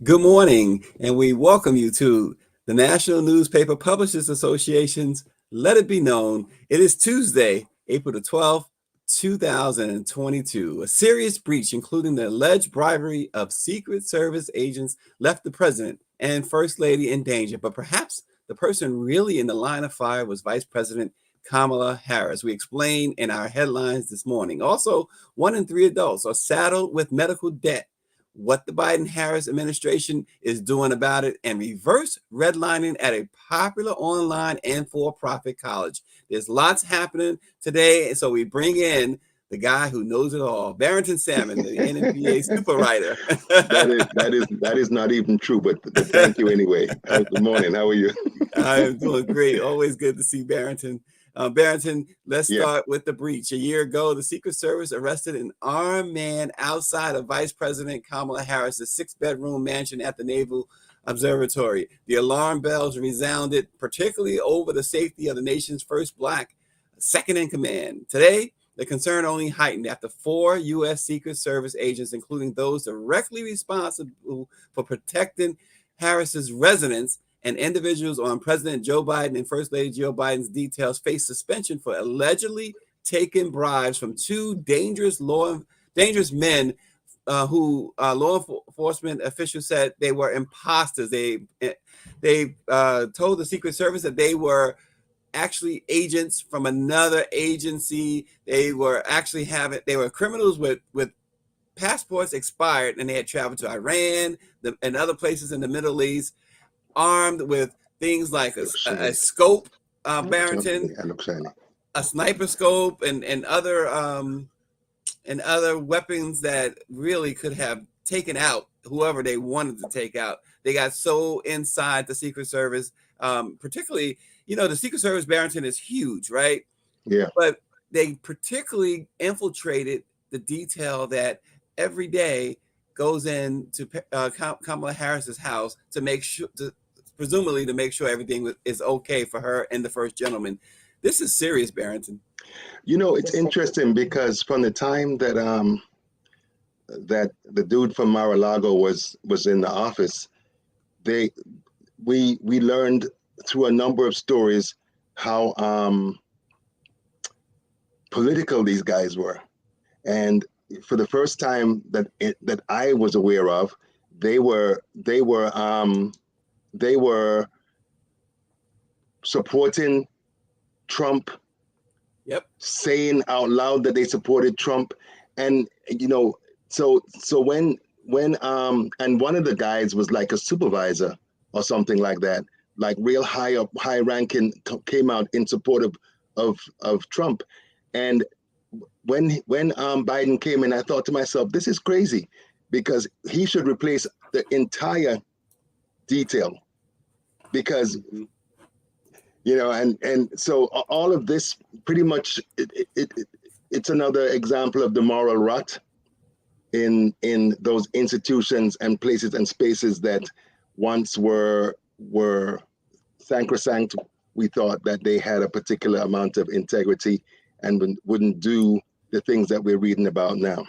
Good morning, and we welcome you to the National Newspaper Publishers Association's Let It Be Known. It is Tuesday, April the 12th, 2022. A serious breach, including the alleged bribery of Secret Service agents, left the president and First Lady in danger. But perhaps the person really in the line of fire was Vice President Kamala Harris. We explain in our headlines this morning. Also, 1 in 3 adults are saddled with medical debt, what the Biden-Harris administration is doing about it, and reverse redlining at a popular online and for-profit college. There's lots happening today, and so we bring in the guy who knows it all, Barrington Salmon, the NNPA super writer. that is not even true, but thank you anyway. Good morning. How are you? I am doing great. Always good to see Barrington. Barrington, let's start with the breach. A year ago, the Secret Service arrested an armed man outside of Vice President Kamala Harris' 6-bedroom mansion at the Naval Observatory. The alarm bells resounded, particularly over the safety of the nation's first Black second in command. Today, the concern only heightened after 4 U.S. Secret Service agents, including those directly responsible for protecting Harris's residence, and individuals on President Joe Biden and First Lady Jill Biden's details face suspension for allegedly taking bribes from 2 dangerous men who law enforcement officials said they were imposters. They told the Secret Service that they were actually agents from another agency. They were criminals with passports expired, and they had traveled to Iran and other places in the Middle East, armed with things like a scope, Barrington, a sniper scope, and other weapons that really could have taken out whoever they wanted to take out. They got so inside the Secret Service, particularly, the Secret Service, Barrington, is huge, right? Yeah. But they particularly infiltrated the detail that every day goes into Kamala Harris's house to make sure, presumably to make sure everything is okay for her and the first gentleman. This is serious, Barrington. It's interesting because from the time that that the dude from Mar-a-Lago was in the office, we learned through a number of stories how political these guys were, and for the first time that I was aware of, they were supporting Trump. Yep. Saying out loud that they supported Trump, and so when and one of the guys was like a supervisor or something like that, like real high ranking, came out in support of Trump. And when Biden came in, I thought to myself, this is crazy, because he should replace the entire detail, because and so all of this pretty much it's another example of the moral rot in those institutions and places and spaces that once were sacrosanct. We thought that they had a particular amount of integrity and wouldn't do the things that we're reading about now.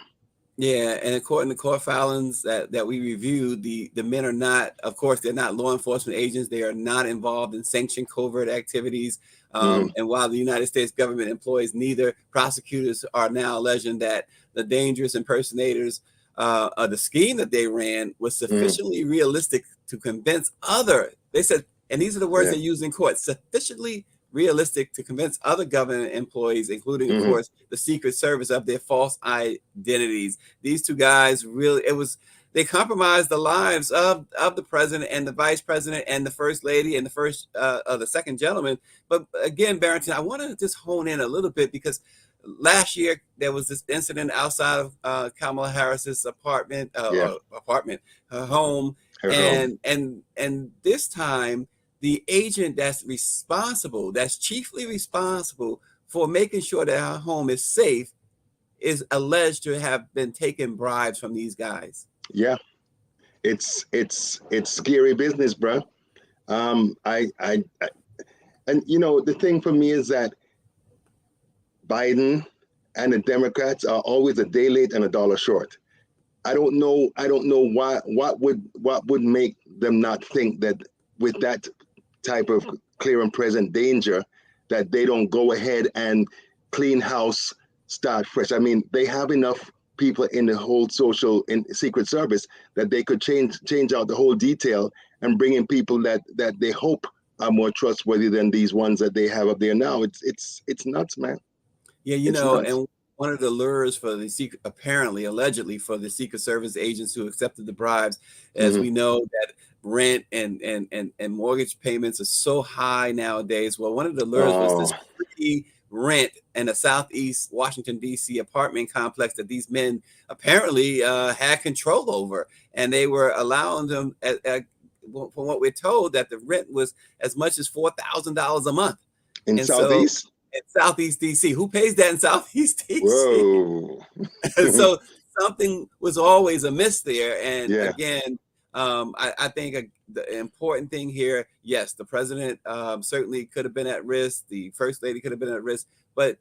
Yeah, and according to court filings that we reviewed, the men are not, of course, they're not law enforcement agents. They are not involved in sanctioned covert activities. And while the United States government employs neither, prosecutors are now alleging that the dangerous impersonators, the scheme that they ran was sufficiently realistic to convince they said, and these are the words they used in court, sufficiently realistic to convince other government employees, including, of course, the Secret Service, of their false identities. These 2 guys they compromised the lives of the president and the vice president and the first lady and the second gentleman. But again, Barrington, I want to just hone in a little bit, because last year there was this incident outside of Kamala Harris's apartment, her home, and this time, the agent that's chiefly responsible for making sure that our home is safe, is alleged to have been taking bribes from these guys. Yeah, it's scary business, bro. And the thing for me is that Biden and the Democrats are always a day late and a dollar short. I don't know. I don't know what would make them not think that with that type of clear and present danger, that they don't go ahead and clean house, start fresh. I mean, they have enough people in the whole social and Secret Service that they could change out the whole detail and bring in people that they hope are more trustworthy than these ones that they have up there now. It's nuts, man. Yeah, you It's know, nuts. and one of the lures for the secret, apparently, allegedly, for the Secret Service agents who accepted the bribes, as Mm-hmm. we know that rent and mortgage payments are so high nowadays. Well, one of the lures was Oh, this free rent in a Southeast Washington, D.C. apartment complex that these men apparently had control over, and they were allowing them, from what we're told, that the rent was as much as $4,000 a month. in And so Southeast? in Southeast DC, who pays that in Southeast DC? Whoa. So something was always amiss there. And Yeah. again, I think the important thing here, yes, the president certainly could have been at risk. The first lady could have been at risk, but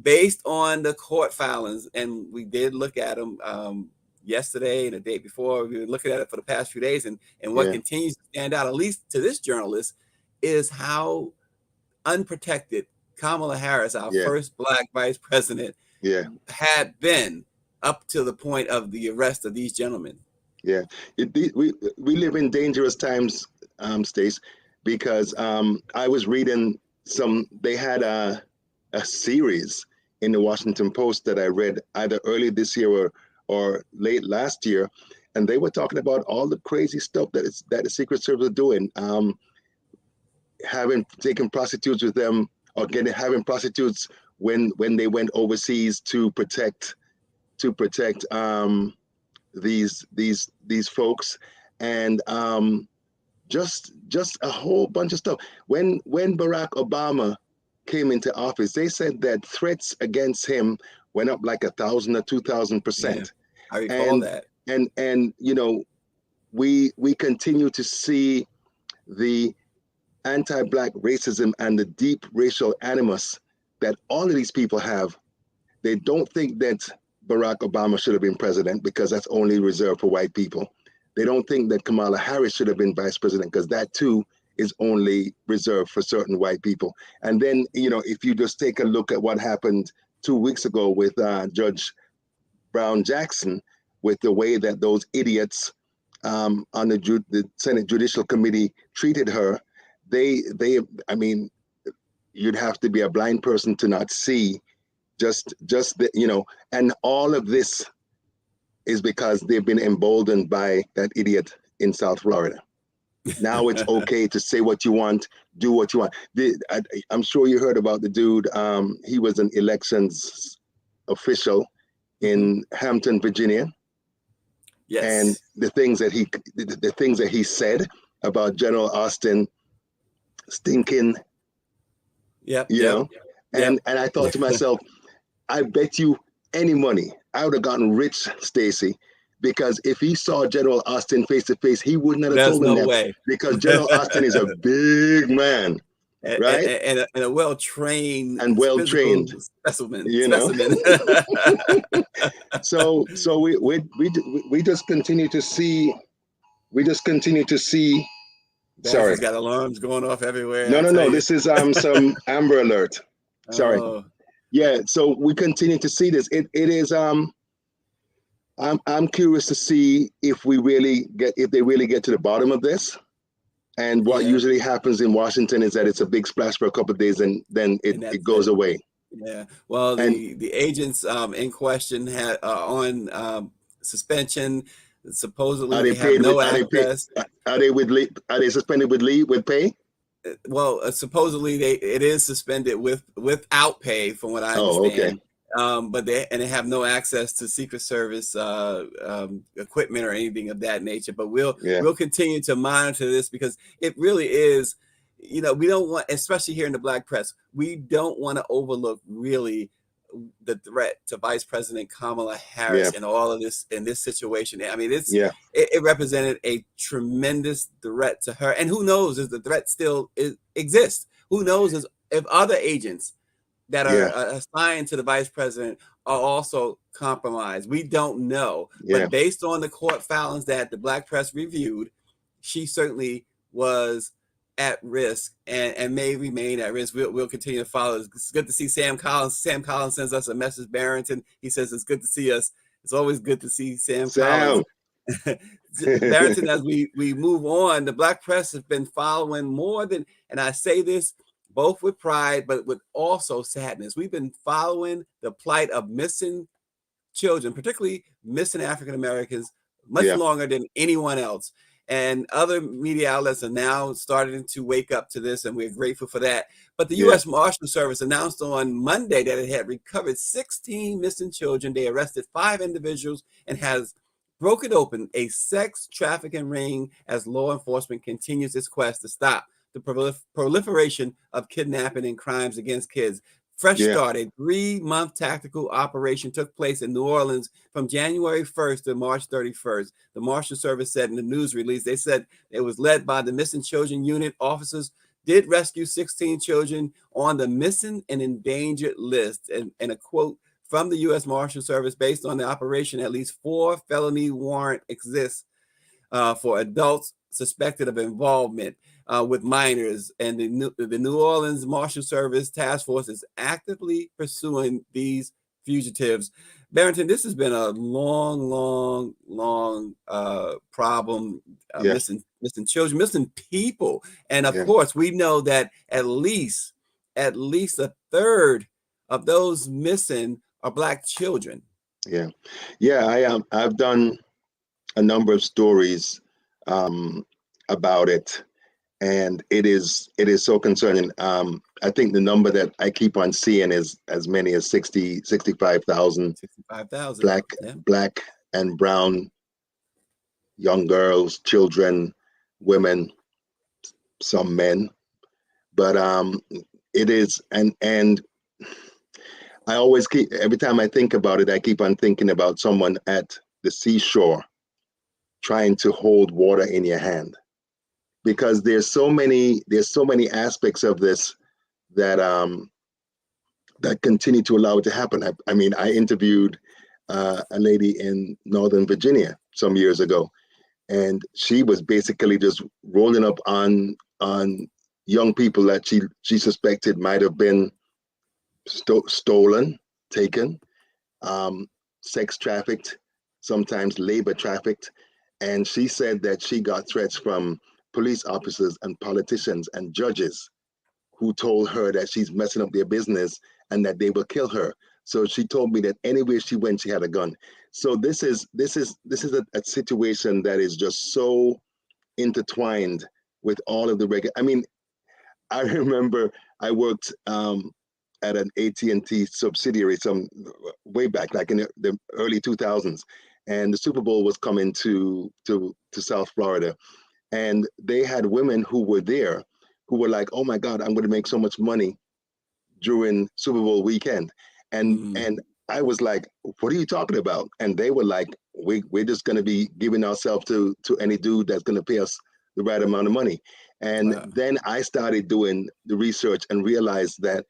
based on the court filings, and we did look at them yesterday and the day before, we were looking at it for the past few days, and what Yeah. continues to stand out, at least to this journalist, is how unprotected Kamala Harris, our Yeah. first Black vice president, Yeah. had been up to the point of the arrest of these gentlemen. Yeah. We live in dangerous times, Stace, because I was reading they had a series in the Washington Post that I read either early this year or late last year, and they were talking about all the crazy stuff that the Secret Service are doing, taking prostitutes with them, or having prostitutes when they went overseas to protect these folks, and just a whole bunch of stuff. When Barack Obama came into office, they said that threats against him went up like 1,000 or 2,000%. Yeah, I recall that. And you know, we continue to see the anti-Black racism and the deep racial animus that all of these people have. They don't think that Barack Obama should have been president because that's only reserved for white people. They don't think that Kamala Harris should have been vice president because that too is only reserved for certain white people. And then, you know, if you just take a look at what happened 2 weeks ago with Judge Brown Jackson, with the way that those idiots on the Senate Judicial Committee treated her, I mean, you'd have to be a blind person to not see just the, you know, and all of this is because they've been emboldened by that idiot in South Florida. Now it's okay to say what you want, do what you want. I'm sure you heard about the dude. He was an elections official in Hampton, Virginia. Yes. And the things that he said about General Austin stinking. Yep. You know? And I thought to myself, I bet you any money I would have gotten rich, Stacey, because if he saw General Austin face to face, he would not have told him that. Way. Because General Austin is a big man, right? And a well-trained specimen. You know. So we just continue to see. Sorry, he's got alarms going off everywhere. No. This is some Amber Alert. Sorry. Oh. Yeah. So we continue to see this. It is I'm curious to see if they really get to the bottom of this. And what usually happens in Washington is that it's a big splash for a couple of days and then it goes away. Yeah. Well, the agents in question had on suspension. Supposedly they have no access. Are they suspended with pay? Well, supposedly it is suspended without pay, from what I understand. But they have no access to Secret Service equipment or anything of that nature. But we'll continue to monitor this, because it really is, you know, we don't want, especially here in the Black press, we don't want to overlook really the threat to Vice President Kamala Harris in all of this, in this situation. I mean, it represented a tremendous threat to her. And who knows if the threat still exists? Who knows if other agents that are assigned to the vice president are also compromised. We don't know. Yeah. But based on the court filings that the Black press reviewed, she certainly was at risk and may remain at risk. We'll continue to follow. It's good to see Sam Collins. Sam Collins sends us a message, Barrington. He says it's good to see us. It's always good to see Sam Collins. Barrington, as we move on, the Black press has been following more than, and I say this both with pride, but with also sadness. We've been following the plight of missing children, particularly missing African Americans, much longer than anyone else. And other media outlets are now starting to wake up to this, and we're grateful for that. But the U.S. Marshal Service announced on Monday that it had recovered 16 missing children. They arrested 5 individuals and has broken open a sex trafficking ring as law enforcement continues its quest to stop the proliferation of kidnapping and crimes against kids. Fresh Start, a 3-month tactical operation took place in New Orleans from January 1st to March 31st. The Marshal Service said in the news release, they said it was led by the Missing Children Unit. Officers did rescue 16 children on the missing and endangered list. And a quote from the U.S. Marshal Service, based on the operation, at least 4 felony warrants exist for adults suspected of involvement with minors, and the New Orleans Marshal Service Task Force is actively pursuing these fugitives. Barrington, this has been a long problem, missing children, missing people, and of course we know that at least a third of those missing are Black children. I've done a number of stories about it, and it is so concerning. I think the number that I keep on seeing is as many as 65,000 black and brown young girls, children, women, some men. But it is, and I always every time I think about it, I keep on thinking about someone at the seashore trying to hold water in your hand, because there's so many aspects of this that that continue to allow it to happen. I mean, I interviewed a lady in Northern Virginia some years ago, and she was basically just rolling up on young people that she suspected might have been stolen, taken, sex trafficked, sometimes labor trafficked. And she said that she got threats from police officers and politicians and judges who told her that she's messing up their business and that they will kill her. So she told me that anywhere she went, she had a gun. So this is a situation that is just so intertwined with all of the regular. I mean, I remember I worked at an AT&T subsidiary some way back, like in the early 2000s. And the Super Bowl was coming to South Florida, and they had women who were there who were like, "Oh my God, I'm going to make so much money during Super Bowl weekend," and I was like, "What are you talking about?" And they were like, "We're just going to be giving ourselves to any dude that's going to pay us the right amount of money." And then I started doing the research and realized that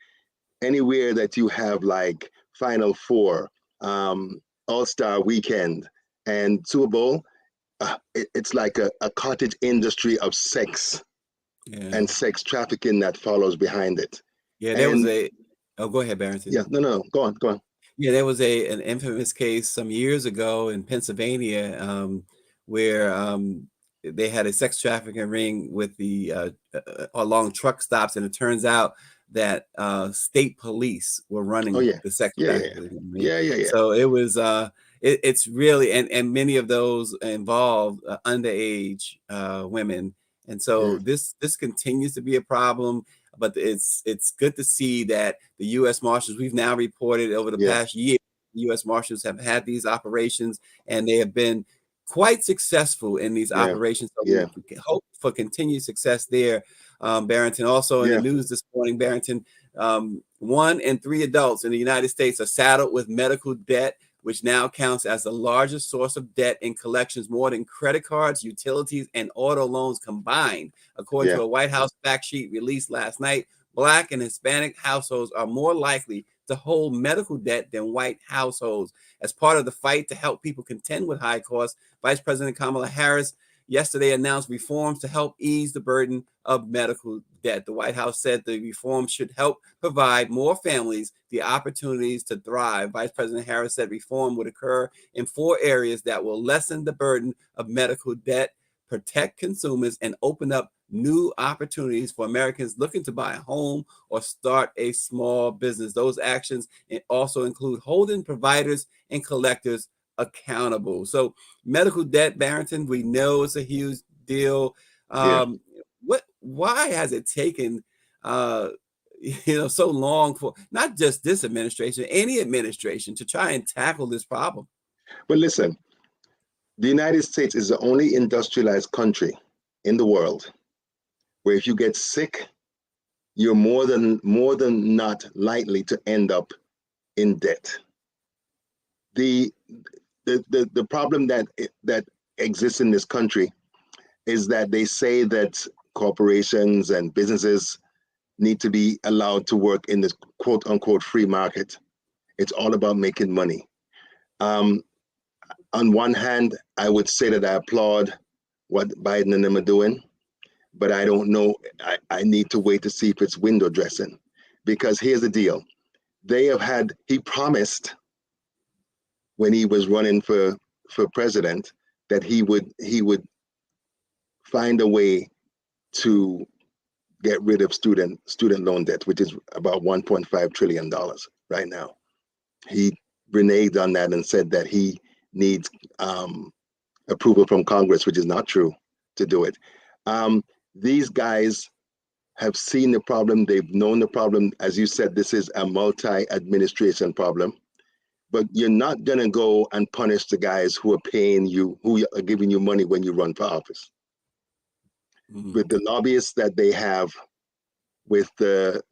anywhere that you have like Final Four, All-Star Weekend, and Super Bowl, it's like a cottage industry of sex and sex trafficking that follows behind it. Was a. Oh, go ahead, Barrington. No, go on. Yeah, there was an infamous case some years ago in Pennsylvania where they had a sex trafficking ring with the along truck stops, and it turns out that state police were running the sex trafficking ring. So it was it's really, and many of those involved underage women, and so this continues to be a problem. But it's good to see that the U.S. Marshals, we've now reported over the past year, the U.S. Marshals have had these operations, and they have been quite successful in these operations. So we hope for continued success there. Barrington, also in the news this morning, Barrington, 1 in 3 adults in the United States are saddled with medical debt, which now counts as the largest source of debt in collections, more than credit cards, utilities, and auto loans combined. According to a White House fact sheet released last night, Black and Hispanic households are more likely to hold medical debt than white households. As part of the fight to help people contend with high costs, Vice President Kamala Harris yesterday announced reforms to help ease the burden of medical debt. The White House said the reforms should help provide more families the opportunities to thrive. Vice President Harris said reform would occur in 4 areas that will lessen the burden of medical debt, protect consumers, and open up new opportunities for Americans looking to buy a home or start a small business. Those actions also include holding providers and collectors accountable. So medical debt, Barrington, we know it's a huge deal. Yeah. Why has it taken so long for not just this administration, any administration, to try and tackle this problem? But listen, the United States is the only industrialized country in the world where if you get sick, you're more than not likely to end up in debt. The problem that exists in this country is that they say that corporations and businesses need to be allowed to work in this quote unquote free market. It's all about making money. On one hand, I would say that I applaud what Biden and them are doing, but I don't know. I need to wait to see if it's window dressing, because here's the deal. He promised when he was running for president that he would find a way to get rid of student loan debt, which is about $1.5 trillion right now. He reneged on that and said that he needs approval from Congress, which is not true, to do it. These guys have seen the problem. They've known the problem. As you said, this is a multi-administration problem. But you're not going to go and punish the guys who are paying you, who are giving you money when you run for office. Mm-hmm. With the lobbyists that they have, with the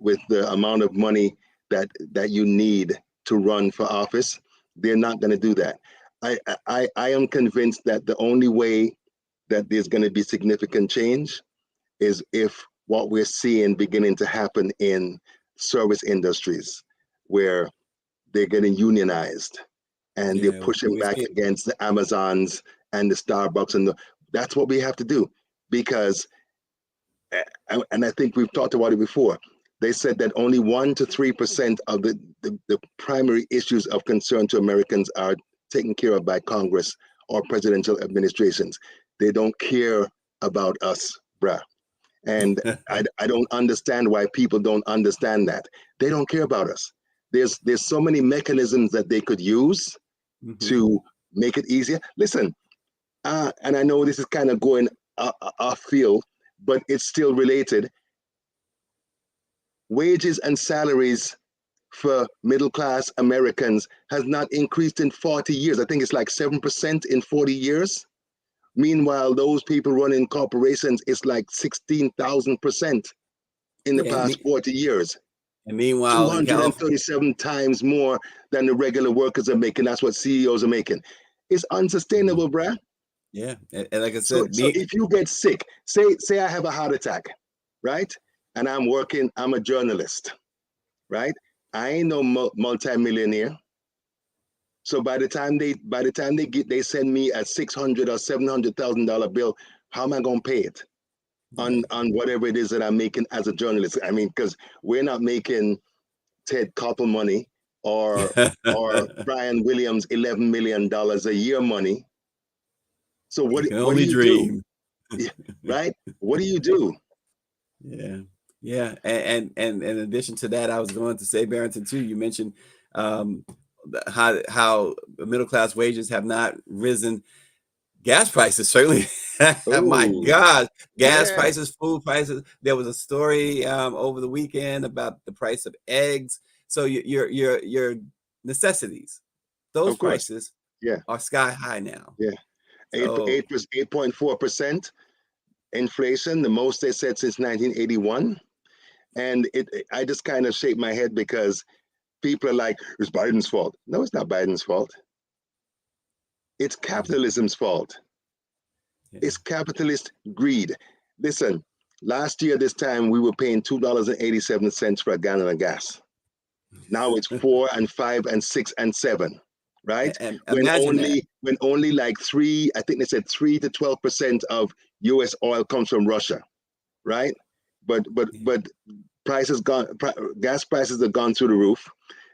amount of money that you need to run for office, they're not going to do that. I am convinced that the only way that there's going to be significant change is if what we're seeing beginning to happen in service industries, where they're getting unionized and they're pushing back against the Amazons and the Starbucks, and that's what we have to do. Because, and I think we've talked about it before, they said that only 1 to 3% of the primary issues of concern to Americans are taken care of by Congress or presidential administrations. They don't care about us, bruh. And I don't understand why people don't understand that. They don't care about us. There's so many mechanisms that they could use to make it easier. Listen, and I know this is kind of going off field, but it's still related. Wages and salaries for middle-class Americans has not increased in 40 years. I think it's like 7% in 40 years. Meanwhile, those people running corporations, it's like 16,000% in the past 40 years. And meanwhile, 237 times more than the regular workers are making. That's what CEOs are making. It's unsustainable, bruh. Yeah, and like I said, so if you get sick, say I have a heart attack, right? And I'm a journalist, right? I ain't no multi-millionaire. So by the time they send me a $600,000 or $700,000 bill, how am I gonna pay it on whatever it is that I'm making as a journalist? I mean, because we're not making Ted Koppel money or Brian Williams $11 million a year money. So what do you do? Right? What do you do? Yeah. And in addition to that, I was going to say, Barrington, too, you mentioned how middle-class wages have not risen. Gas prices certainly. My God, gas prices, food prices. There was a story over the weekend about the price of eggs. So your necessities, those prices are sky high now. Yeah, 8.4% inflation, the most they said since 1981. And I just kind of shake my head because people are like, it's Biden's fault. No, it's not Biden's fault. It's capitalism's fault. It's capitalist greed. Listen, last year this time we were paying $2.87 for a gallon of gas. Now it's 4 and 5 and 6 and 7, right? And When imagine that. only like I think they said 3 to 12% of U.S. oil comes from Russia, right? But gas prices have gone through the roof.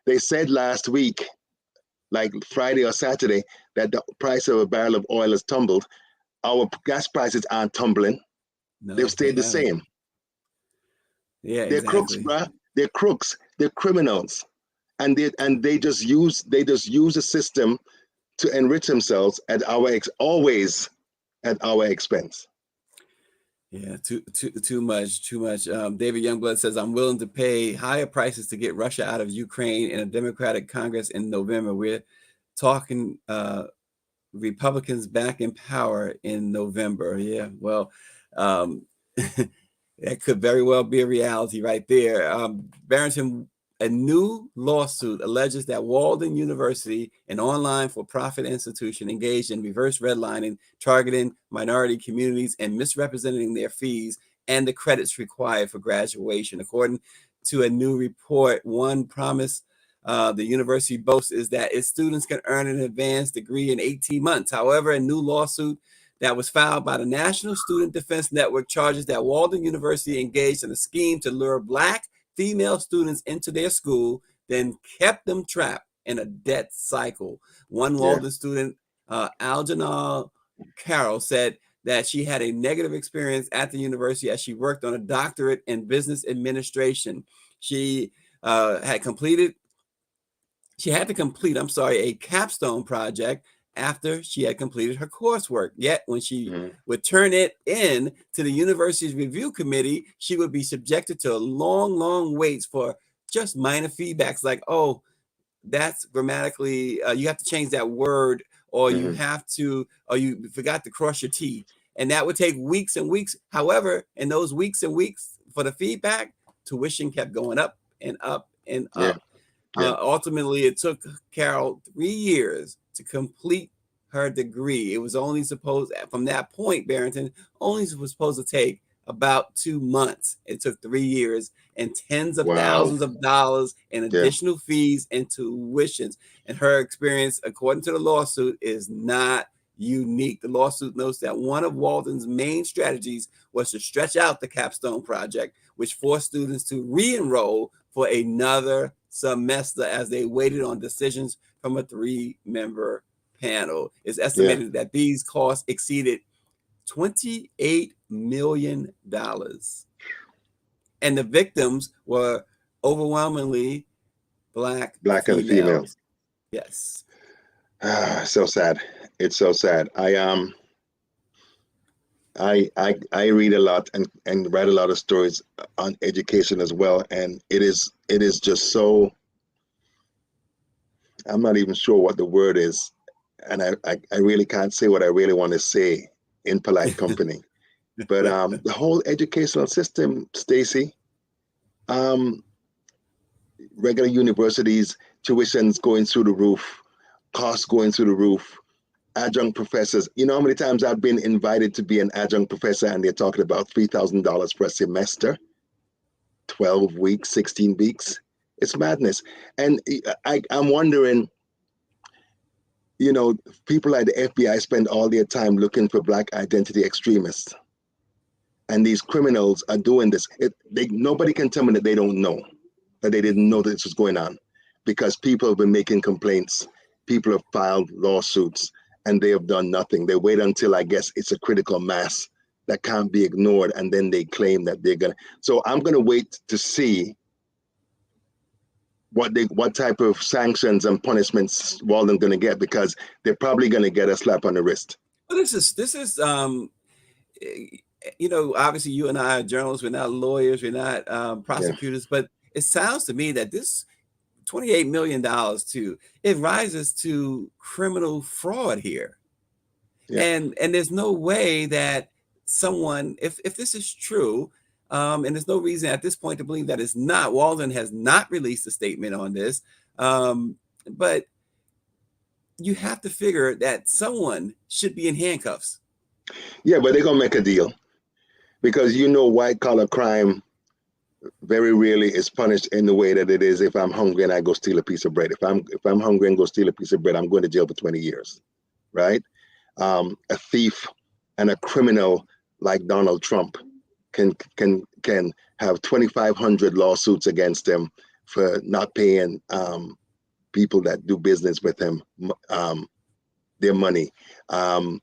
They said last week, like Friday or Saturday, that the price of a barrel of oil has tumbled. Our gas prices aren't tumbling. They've No, they stayed the haven't. same. Yeah, They're crooks, exactly. bruh. They're crooks. They're criminals. And they just use the system to enrich themselves at always at our expense. Yeah, too much, too much. David Youngblood says, I'm willing to pay higher prices to get Russia out of Ukraine in a Democratic Congress in November. We're talking Republicans back in power in November. Yeah, well, um, that could very well be a reality right there. Barrington, a new lawsuit alleges that Walden University, an online for-profit institution, engaged in reverse redlining, targeting minority communities, and misrepresenting their fees and the credits required for graduation. According to a new report, one promise the university boasts is that its students can earn an advanced degree in 18 months. However, a new lawsuit that was filed by the National Student Defense Network charges that Walden University engaged in a scheme to lure Black female students into their school, then kept them trapped in a debt cycle. One Walden student, Algernon Carroll, said that she had a negative experience at the university as she worked on a doctorate in business administration. She had to complete, a capstone project after she had completed her coursework. Yet when she would turn it in to the university's review committee, she would be subjected to long waits for just minor feedbacks like, oh, that's grammatically, you have to change that word, or you have to, or you forgot to cross your T. And that would take weeks and weeks. However, in those weeks and weeks for the feedback, tuition kept going up and up and up. Ultimately, it took Carol 3 years to complete her degree. It was only supposed, from that point, Barrington, only was supposed to take about 2 months. It took 3 years and tens of thousands of dollars in additional fees and tuitions. And her experience, according to the lawsuit, is not unique. The lawsuit notes that one of Walden's main strategies was to stretch out the capstone project, which forced students to re-enroll for another semester as they waited on decisions from a 3-member panel. It's estimated that these costs exceeded $28 million. And the victims were overwhelmingly Black and female. Yes. So sad. It's so sad. I read a lot and write a lot of stories on education as well, and it is just so, I'm not even sure what the word is, and I really can't say what I really want to say in polite company. But the whole educational system, Stacy, regular universities, tuitions going through the roof, costs going through the roof, adjunct professors. You know how many times I've been invited to be an adjunct professor and they're talking about $3,000 per semester, 12 weeks, 16 weeks. It's madness. And I'm wondering, you know, people at the FBI spend all their time looking for Black identity extremists. And these criminals are doing this. Nobody can tell me that they don't know, that they didn't know that this was going on, because people have been making complaints. People have filed lawsuits and they have done nothing. They wait until, I guess, it's a critical mass that can't be ignored, and then they claim that they're gonna. So I'm gonna wait to see what type of sanctions and punishments Walden's gonna get, because they're probably gonna get a slap on the wrist. Well, this is you know, obviously you and I are journalists. We're not lawyers. We're not prosecutors. But it sounds to me that this $28 million it rises to criminal fraud here. And there's no way that someone, if this is true, and there's no reason at this point to believe that it's not. Walden has not released a statement on this, but you have to figure that someone should be in handcuffs. Yeah, but they're gonna make a deal, because, you know, white collar crime very rarely is punished in the way that it is if I'm hungry and I go steal a piece of bread. If I'm hungry and go steal a piece of bread, I'm going to jail for 20 years, right? A thief and a criminal like Donald Trump can have 2,500 lawsuits against him for not paying people that do business with him their money. You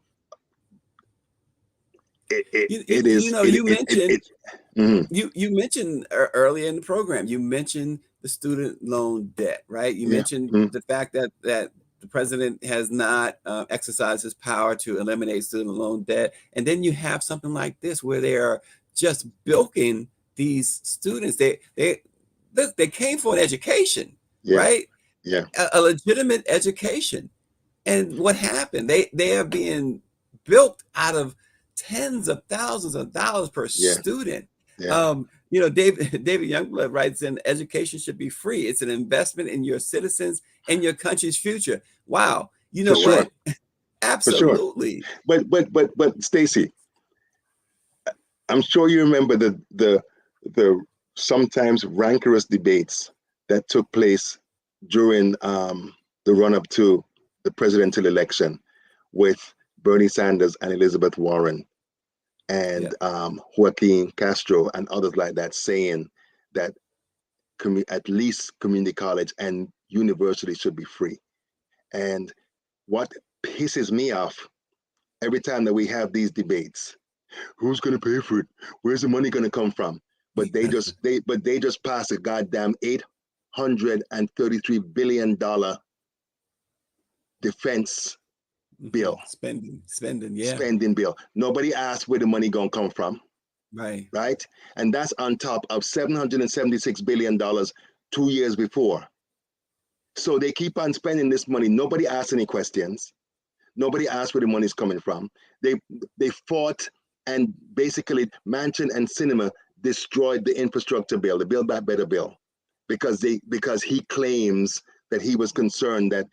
mentioned earlier in the program, you mentioned the student loan debt, right? You mentioned the fact that the president has not exercised his power to eliminate student loan debt. And then you have something like this where they are just bilking these students. They came for an education, right? Yeah. A legitimate education. And what happened? They are being bilked out of tens of thousands of dollars per student. Yeah. David Youngblood writes in, education should be free. It's an investment in your citizens and your country's future. Wow. You know what? Absolutely. For sure. But Stacey, I'm sure you remember the sometimes rancorous debates that took place during the run-up to the presidential election with Bernie Sanders and Elizabeth Warren and Joaquin Castro and others like that, saying that at least community college and university should be free. And what pisses me off every time that we have these debates, who's going to pay for it? Where's the money going to come from? But they just passed a goddamn $833 billion defense bill. Spending bill. Nobody asked where the money gonna come from. Right. And that's on top of $776 billion 2 years before. So they keep on spending this money. Nobody asked any questions. Nobody asked where the money's coming from. They fought, and basically Manchin and Sinema destroyed the infrastructure bill, the Build Back Better bill, because he claims that he was concerned that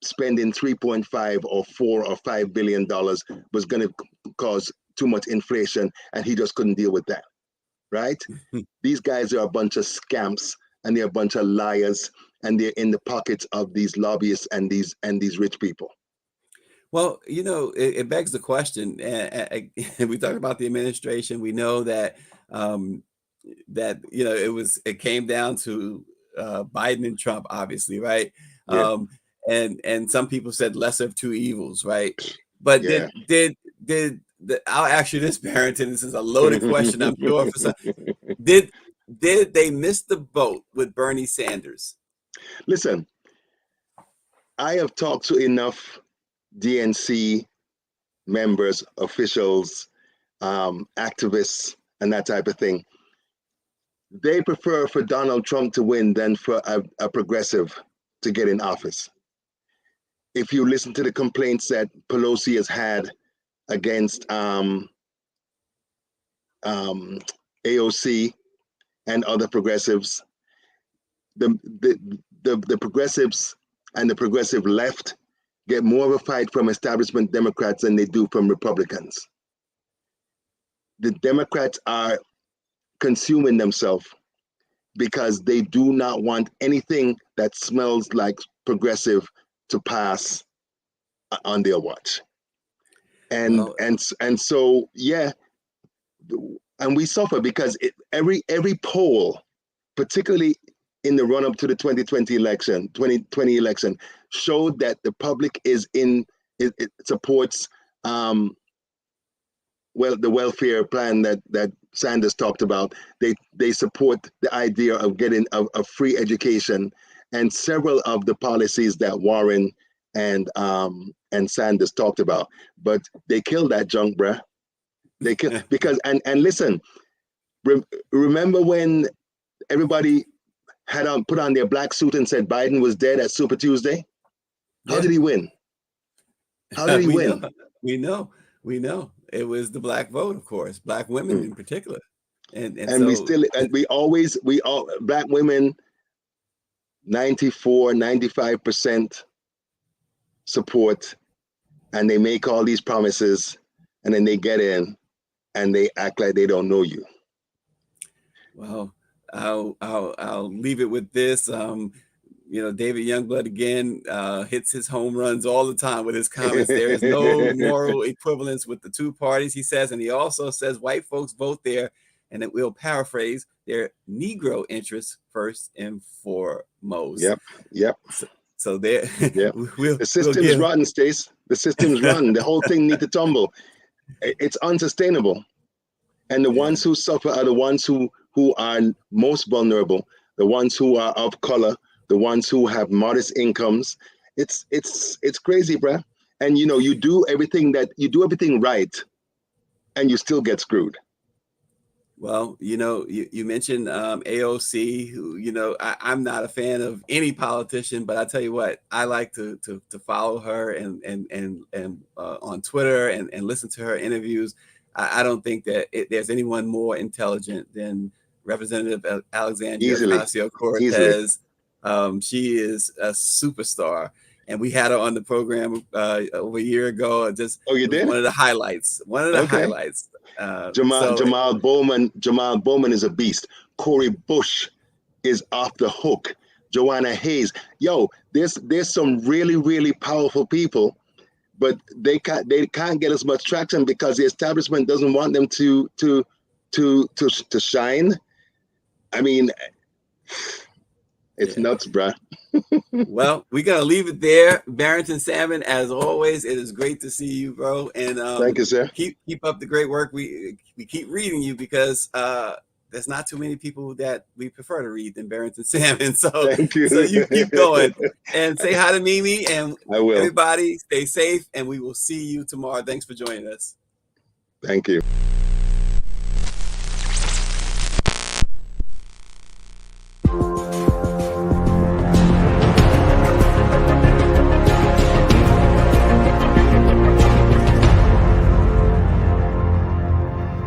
spending 3.5 or 4 or 5 billion dollars was going to cause too much inflation, and he just couldn't deal with that, right? These guys are a bunch of scamps, and they're a bunch of liars, and they're in the pockets of these lobbyists and these rich people. Well, it begs the question, and we talked about the administration. We know that it came down to Biden and Trump, obviously, right? And some people said lesser of two evils, right? But I'll ask you this, Barrington. This is a loaded question, I'm sure. For some, did they miss the boat with Bernie Sanders? Listen, I have talked to enough DNC members, officials, activists, and that type of thing. They prefer for Donald Trump to win than for a progressive to get in office. If you listen to the complaints that Pelosi has had against AOC and other progressives, the progressives and the progressive left get more of a fight from establishment Democrats than they do from Republicans. The Democrats are consuming themselves because they do not want anything that smells like progressive to pass on their watch. And so and we suffer because every poll, particularly in the run-up to the 2020 election, showed that the public it supports the welfare plan that Sanders talked about. They support the idea of getting a free education, and several of the policies that Warren and Sanders talked about. But they killed that junk, bruh. They killed because and listen, remember when everybody had put on their black suit and said Biden was dead at Super Tuesday? How did he win? How did he win? We know. It was the black vote, of course, black women in particular. And black women, 95% support, and they make all these promises, and then they get in and they act like they don't know you. Well, I'll leave it with this. You know, David Youngblood again hits his home runs all the time with his comments. There is no moral equivalence with the two parties, he says, and he also says white folks vote there, and it will paraphrase their Negro interests first and foremost. Yep. So there, the system is rotten, Stace. The system's rotten. The whole thing needs to tumble. It's unsustainable. And the ones who suffer are the ones who are most vulnerable, the ones who are of color, the ones who have modest incomes. It's crazy, bruh. And you know, you do everything right, and you still get screwed. Well, you know, you mentioned AOC, who, you know, I'm not a fan of any politician, but I tell you what, I like to follow her and on Twitter and listen to her interviews. I don't think that there's anyone more intelligent than Representative Alexandria Ocasio-Cortez. She is a superstar, and we had her on the program over a year ago. You did? One of the highlights. Highlights. Jamal Bowman is a beast. Cori Bush is off the hook. Joanna Hayes. Yo, there's some really, really powerful people, but they can't get as much traction because the establishment doesn't want them to shine. I mean, it's nuts, bruh. Well, we're gonna leave it there. Barrington Salmon, as always, it is great to see you, bro. And thank you, sir. Keep up the great work. We keep reading you because there's not too many people that we prefer to read than Barrington Salmon. So thank you. So you keep going and say hi to Mimi, and I will. Everybody stay safe, and we will see you tomorrow. Thanks for joining us. Thank you.